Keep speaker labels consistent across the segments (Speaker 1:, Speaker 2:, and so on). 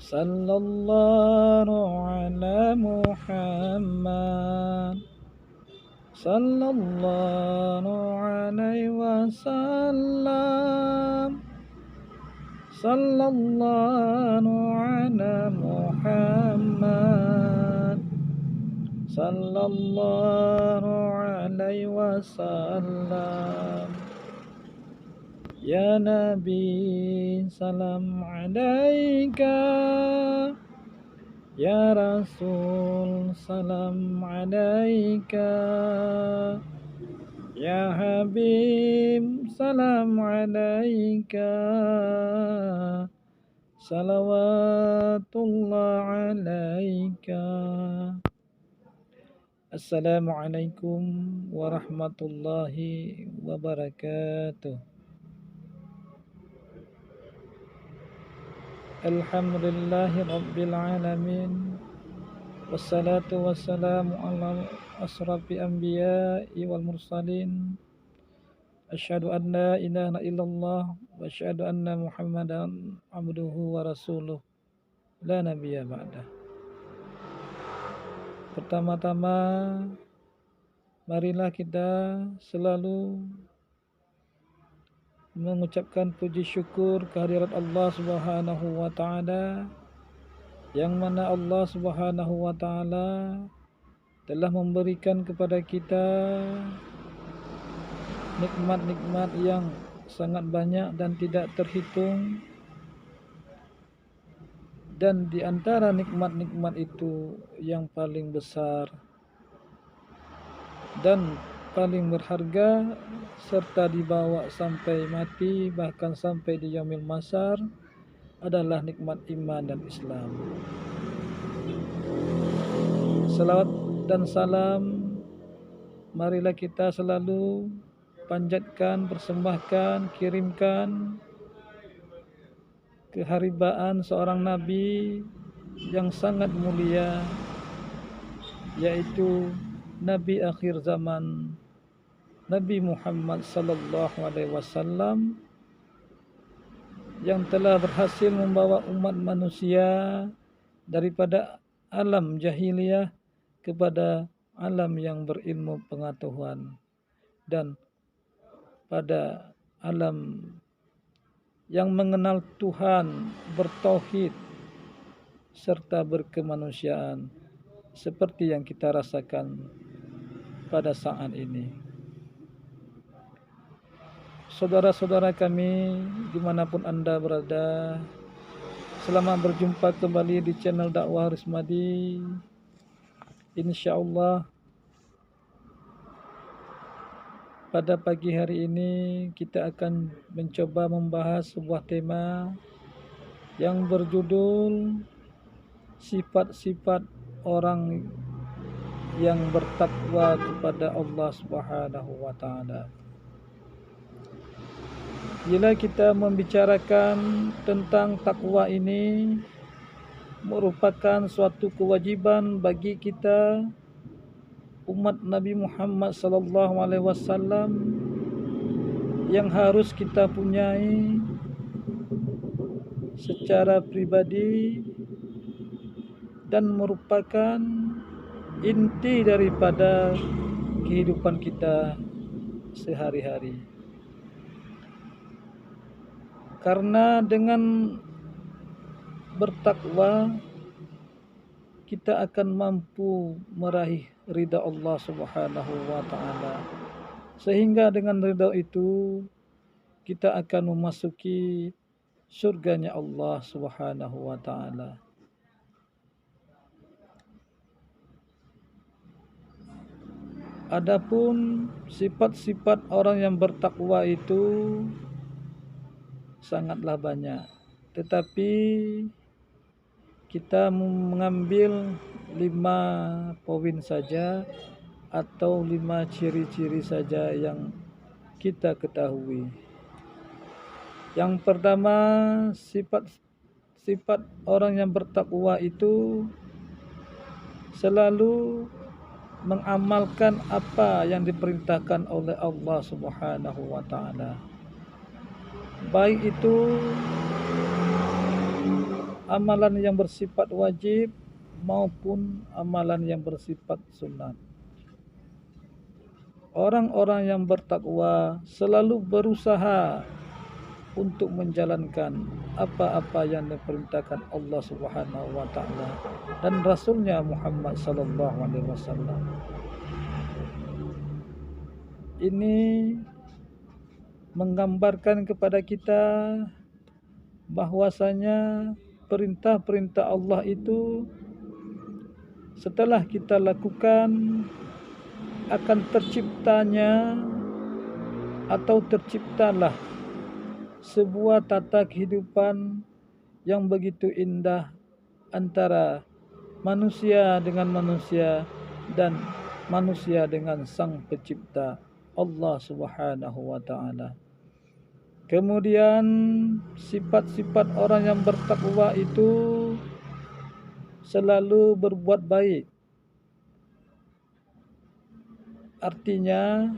Speaker 1: Sallallahu ala Muhammad. Sallallahu alaihi wasallam. Sallallahu ala Muhammad. Sallallahu alaihi wasallam. Ya Nabi, salam alaika. Ya Rasul, salam alaika. Ya Habib, salam alaika. Salawatullah alaika. Assalamualaikum warahmatullahi wabarakatuh. Alhamdulillahi rabbil alamin. Wassalatu wassalamu ala asrafi anbiya'i wal mursalin. Asyhadu an la ilaha illallah wa asyhadu anna Muhammadan abduhu wa rasuluh. La nabiyya ba'dah. Pertama-tama, marilah kita selalu mengucapkan puji syukur kehadirat Allah Subhanahu wa taala, yang mana Allah Subhanahu wa taala telah memberikan kepada kita nikmat-nikmat yang sangat banyak dan tidak terhitung. Dan di antara nikmat-nikmat itu yang paling besar dan paling berharga serta dibawa sampai mati, bahkan sampai di yaumil mahsyar, adalah nikmat iman dan Islam. Salawat dan salam marilah kita selalu panjatkan, persembahkan, kirimkan keharibaan seorang nabi yang sangat mulia, yaitu Nabi akhir zaman, Nabi Muhammad sallallahu alaihi wasallam, yang telah berhasil membawa umat manusia daripada alam jahiliyah kepada alam yang berilmu pengetahuan dan pada alam yang mengenal Tuhan, bertauhid serta berkemanusiaan seperti yang kita rasakan pada saat ini. Saudara-saudara kami dimanapun Anda berada, selamat berjumpa kembali di channel dakwah Rismadi. InsyaAllah pada pagi hari ini kita akan mencoba membahas sebuah tema yang berjudul sifat-sifat orang yang bertakwa kepada Allah Subhanahu wa taala. Bila kita membicarakan tentang takwa ini, merupakan suatu kewajiban bagi kita umat Nabi Muhammad sallallahu alaihi wasallam yang harus kita punyai secara pribadi dan merupakan inti daripada kehidupan kita sehari-hari. Karena dengan bertakwa kita akan mampu meraih ridha Allah Subhanahu wa taala. Sehingga dengan ridha itu kita akan memasuki surganya Allah Subhanahu wa taala. Adapun sifat-sifat orang yang bertakwa itu sangatlah banyak, tetapi kita mengambil 5 poin saja atau 5 ciri-ciri saja yang kita ketahui. Yang pertama, sifat orang yang bertakwa itu selalu mengamalkan apa yang diperintahkan oleh Allah Subhanahu wa taala. Baik itu amalan yang bersifat wajib maupun amalan yang bersifat sunat. Orang-orang yang bertakwa selalu berusaha untuk menjalankan apa-apa yang diperintahkan Allah Subhanahu wa taala dan Rasulnya Muhammad sallallahu alaihi wasallam. Ini menggambarkan kepada kita bahwasanya perintah-perintah Allah itu setelah kita lakukan akan terciptanya atau terciptalah sebuah tata kehidupan yang begitu indah antara manusia dengan manusia dan manusia dengan Sang Pencipta Allah Subhanahu wa taala. Kemudian sifat-sifat orang yang bertakwa itu selalu berbuat baik. Artinya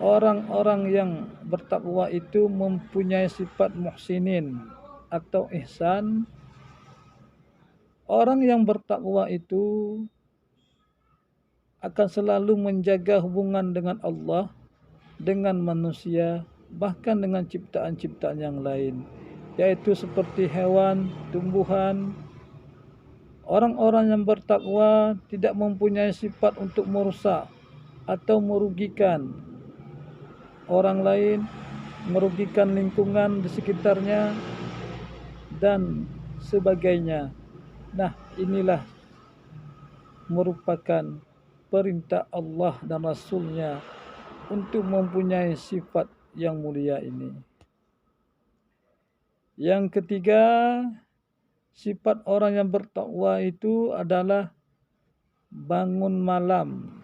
Speaker 1: orang-orang yang bertakwa itu mempunyai sifat muhsinin atau ihsan. Orang yang bertakwa itu akan selalu menjaga hubungan dengan Allah, dengan manusia, bahkan dengan ciptaan-ciptaan yang lain, yaitu seperti hewan, tumbuhan. Orang-orang yang bertakwa tidak mempunyai sifat untuk merusak atau merugikan orang lain, merugikan lingkungan di sekitarnya, dan sebagainya. Nah, inilah merupakan perintah Allah dan Rasulnya untuk mempunyai sifat yang mulia ini. Yang ketiga, sifat orang yang bertakwa itu adalah bangun malam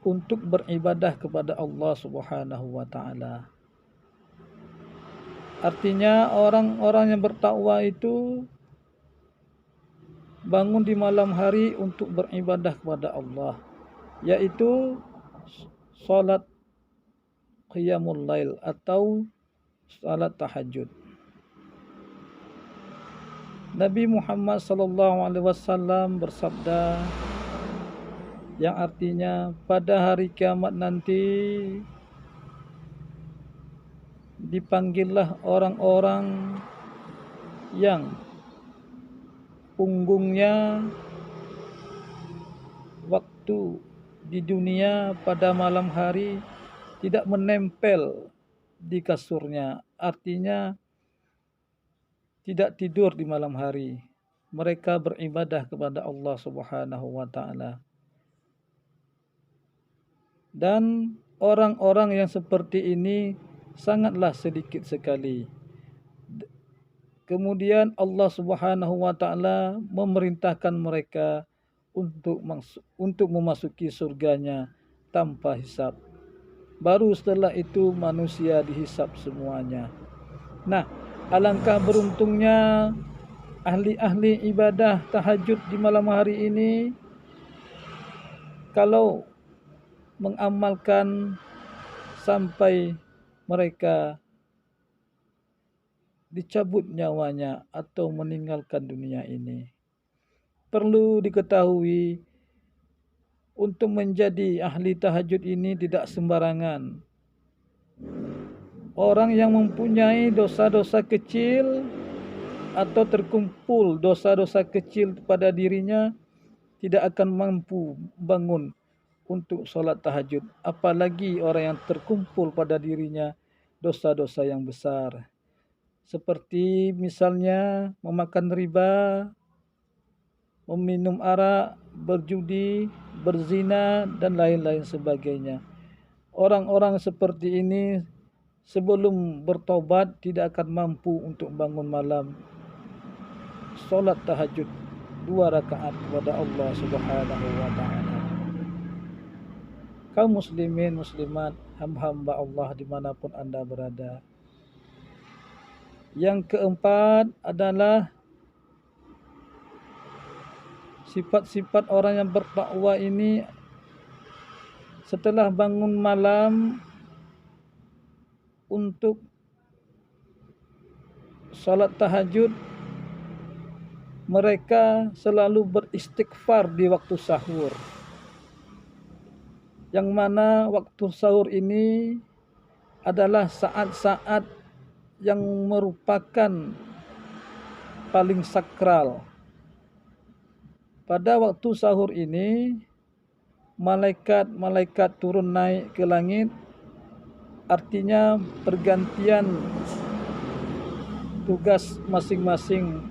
Speaker 1: untuk beribadah kepada Allah Subhanahu wa taala. Artinya orang-orang yang bertakwa itu bangun di malam hari untuk beribadah kepada Allah, yaitu salat qiyamul lail atau salat tahajud. Nabi Muhammad sallallahu alaihi wasallam bersabda yang artinya pada hari kiamat nanti dipanggillah orang-orang yang punggungnya waktu di dunia pada malam hari tidak menempel di kasurnya, artinya tidak tidur di malam hari. Mereka beribadah kepada Allah Subhanahu wa taala. Dan orang-orang yang seperti ini sangatlah sedikit sekali. Kemudian Allah Subhanahu wa taala memerintahkan mereka untuk memasuki surganya tanpa hisab. Baru setelah itu manusia dihisab semuanya. Nah, alangkah beruntungnya ahli-ahli ibadah tahajud di malam hari ini kalau mengamalkan sampai mereka dicabut nyawanya atau meninggalkan dunia ini. Perlu diketahui, untuk menjadi ahli tahajud ini tidak sembarangan. Orang yang mempunyai dosa-dosa kecil atau terkumpul dosa-dosa kecil pada dirinya tidak akan mampu bangun untuk solat tahajud. Apalagi orang yang terkumpul pada dirinya dosa-dosa yang besar. Seperti misalnya memakan riba, meminum arak, berjudi, berzina, dan lain-lain sebagainya. Orang-orang seperti ini sebelum bertobat tidak akan mampu untuk bangun malam solat tahajud 2 rakaat kepada Allah Subhanahu wa taala. Kaum muslimin muslimat, hamba-hamba Allah dimanapun anda berada. Yang keempat adalah sifat-sifat orang yang bertakwa ini setelah bangun malam untuk salat tahajud, mereka selalu beristighfar di waktu sahur. Yang mana waktu sahur ini adalah saat-saat yang merupakan paling sakral. Pada waktu sahur ini, malaikat-malaikat turun naik ke langit, artinya pergantian tugas masing-masing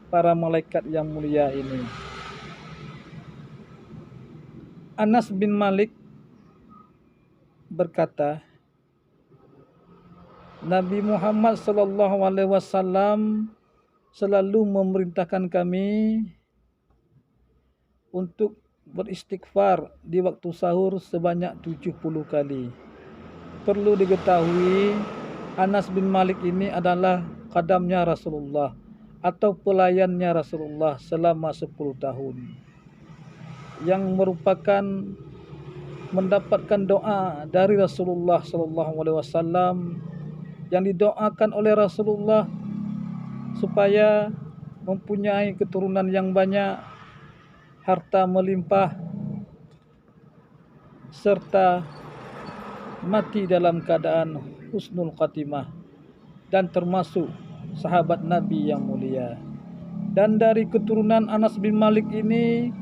Speaker 1: para malaikat yang mulia ini. Anas bin Malik berkata, Nabi Muhammad SAW selalu memerintahkan kami untuk beristighfar di waktu sahur sebanyak 70 kali. Perlu diketahui, Anas bin Malik ini adalah khadamnya Rasulullah atau pelayannya Rasulullah selama 10 tahun. Yang merupakan mendapatkan doa dari Rasulullah SAW yang didoakan oleh Rasulullah supaya mempunyai keturunan yang banyak, harta melimpah, serta mati dalam keadaan husnul khatimah, dan termasuk sahabat Nabi yang mulia. Dan dari keturunan Anas bin Malik ini,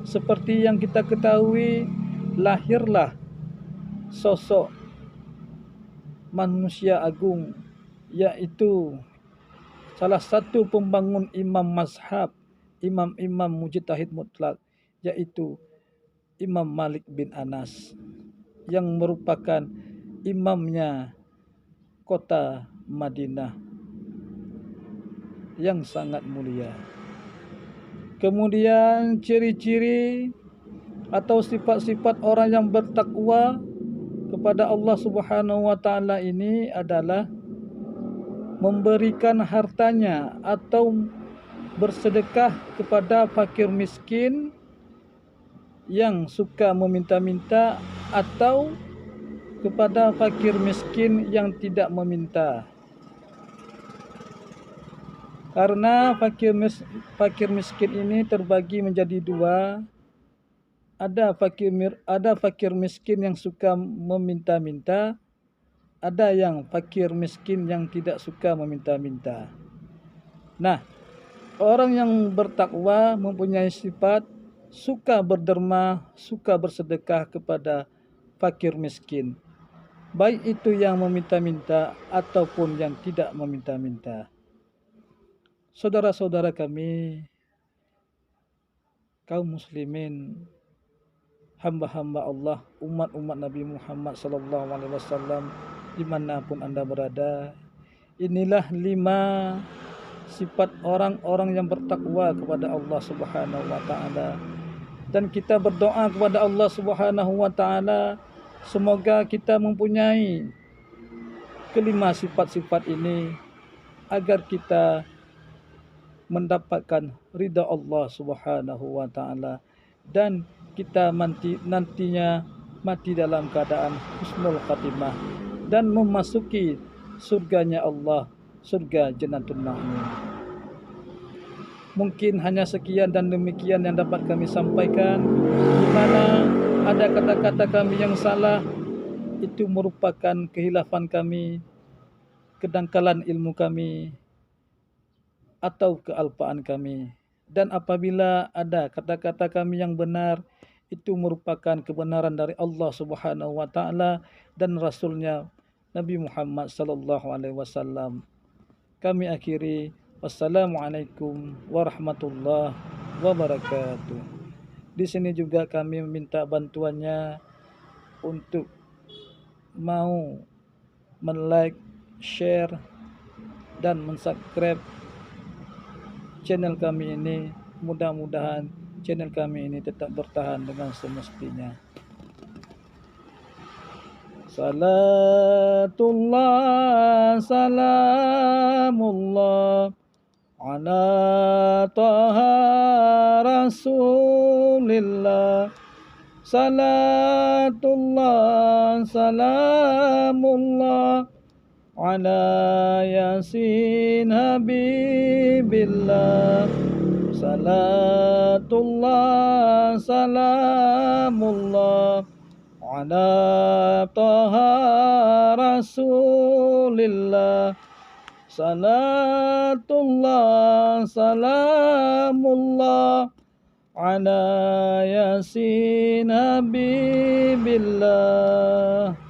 Speaker 1: seperti yang kita ketahui, lahirlah sosok manusia agung, yaitu salah satu pembangun imam mazhab, imam-imam mujtahid mutlak, yaitu Imam Malik bin Anas, yang merupakan imamnya kota Madinah yang sangat mulia. Kemudian ciri-ciri atau sifat-sifat orang yang bertakwa kepada Allah Subhanahu wa taala ini adalah memberikan hartanya atau bersedekah kepada fakir miskin yang suka meminta-minta atau kepada fakir miskin yang tidak meminta. Karena fakir miskin ini terbagi menjadi dua. Ada fakir miskin yang suka meminta-minta, ada yang fakir miskin yang tidak suka meminta-minta. Nah, orang yang bertakwa mempunyai sifat suka berderma, suka bersedekah kepada fakir miskin, baik itu yang meminta-minta ataupun yang tidak meminta-minta. Saudara-saudara kami, kaum muslimin, hamba-hamba Allah, umat-umat Nabi Muhammad SAW, dimanapun Anda berada, inilah 5 sifat orang-orang yang bertakwa kepada Allah Subhanahu wa taala. Dan kita berdoa kepada Allah Subhanahu wa taala, semoga kita mempunyai kelima sifat-sifat ini agar kita mendapatkan ridha Allah Subhanahu wa taala dan kita nantinya mati dalam keadaan husnul khatimah dan memasuki surganya Allah, surga Jannatul Ma'mun. Mungkin hanya sekian dan demikian yang dapat kami sampaikan. Di mana ada kata-kata kami yang salah, itu merupakan kehilafan kami, kedangkalan ilmu kami, atau kealpaan kami. Dan apabila ada kata-kata kami yang benar, itu merupakan kebenaran dari Allah Subhanahu wa taala dan Rasulnya Nabi Muhammad sallallahu alaihi wasallam. Kami akhiri, wassalamualaikum warahmatullahi wabarakatuh. Di sini juga kami meminta bantuannya untuk mau men-like, share dan men-subscribe channel kami ini. Mudah-mudahan channel kami ini tetap bertahan dengan semestinya. Salatullah salamullah ala taha rasulillah. Salatullah salamullah على ياسين حبيب الله صلاة الله سلام الله على طه رسول الله صلاة الله سلام الله على ياسين حبيب الله.